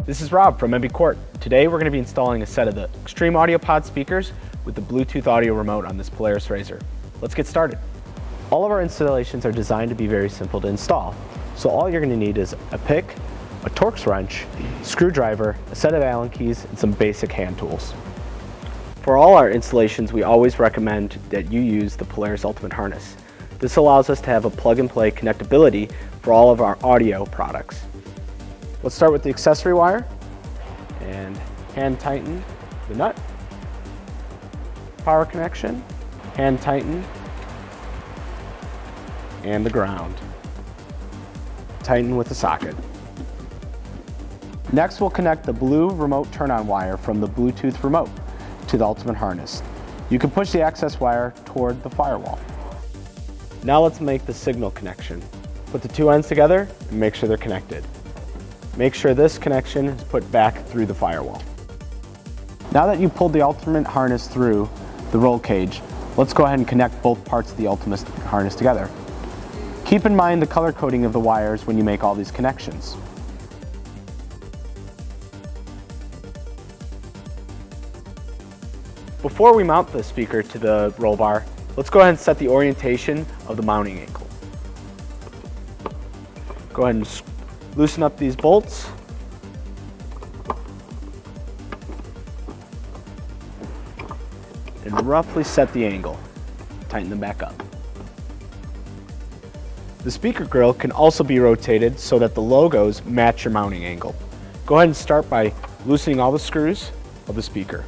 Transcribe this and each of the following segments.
This is Rob from MB Quart. Today we're going to be installing a set of the Extreme Audio Pod speakers with the Bluetooth Audio Remote on this Polaris RZR. Let's get started. All of our installations are designed to be very simple to install. So all you're going to need is a pick, a Torx wrench, screwdriver, a set of Allen keys, and some basic hand tools. For all our installations, we always recommend that you use the Polaris Ultimate Harness. This allows us to have a plug-and-play connectability for all of our audio products. Let's start with the accessory wire and hand tighten the nut. Power connection, hand tighten, and the ground. Tighten with the socket. Next, we'll connect the blue remote turn-on wire from the Bluetooth Remote to the Ultimate Harness. You can push the access wire toward the firewall. Now let's make the signal connection. Put the two ends together and make sure they're connected. Make sure this connection is put back through the firewall. Now that you've pulled the Ultimate Harness through the roll cage, let's go ahead and connect both parts of the Ultimate Harness together. Keep in mind the color coding of the wires when you make all these connections. Before we mount the speaker to the roll bar, let's go ahead and set the orientation of the mounting angle. Go ahead and loosen up these bolts. And roughly set the angle. Tighten them back up. The speaker grille can also be rotated so that the logos match your mounting angle. Go ahead and start by loosening all the screws of the speaker.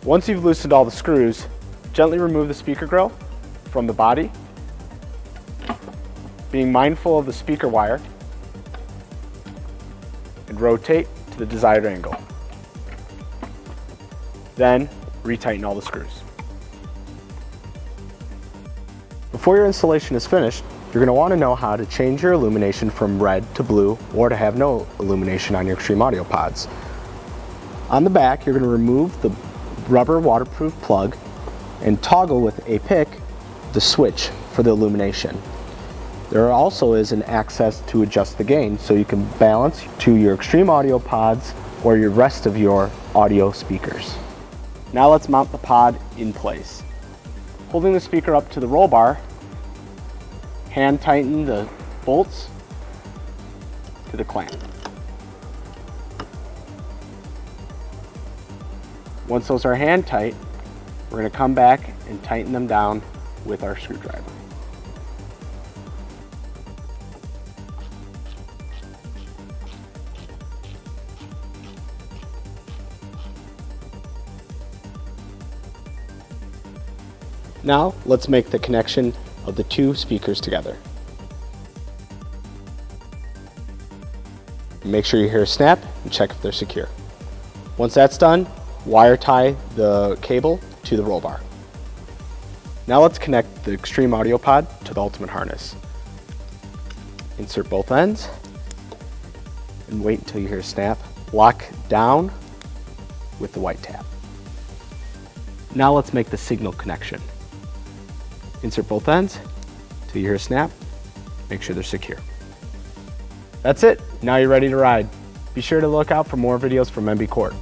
Once you've loosened all the screws, gently remove the speaker grille from the body, being mindful of the speaker wire, and rotate to the desired angle. Then, retighten all the screws. Before your installation is finished, you're going to want to know how to change your illumination from red to blue or to have no illumination on your Extreme Audio Pods. On the back, you're going to remove the rubber waterproof plug and toggle with a pick the switch for the illumination. There also is an access to adjust the gain so you can balance to your Extreme Audio Pods or your rest of your audio speakers. Now let's mount the pod in place. Holding the speaker up to the roll bar, hand tighten the bolts to the clamp. Once those are hand tight, we're going to come back and tighten them down with our screwdriver. Now let's make the connection of the two speakers together. Make sure you hear a snap and check if they're secure. Once that's done, wire tie the cable to the roll bar. Now let's connect the Extreme Audio Pod to the Ultimate Harness. Insert both ends and wait until you hear a snap. Lock down with the white tab. Now let's make the signal connection. Insert both ends until you hear a snap. Make sure they're secure. That's it. Now you're ready to ride. Be sure to look out for more videos from MB Quart.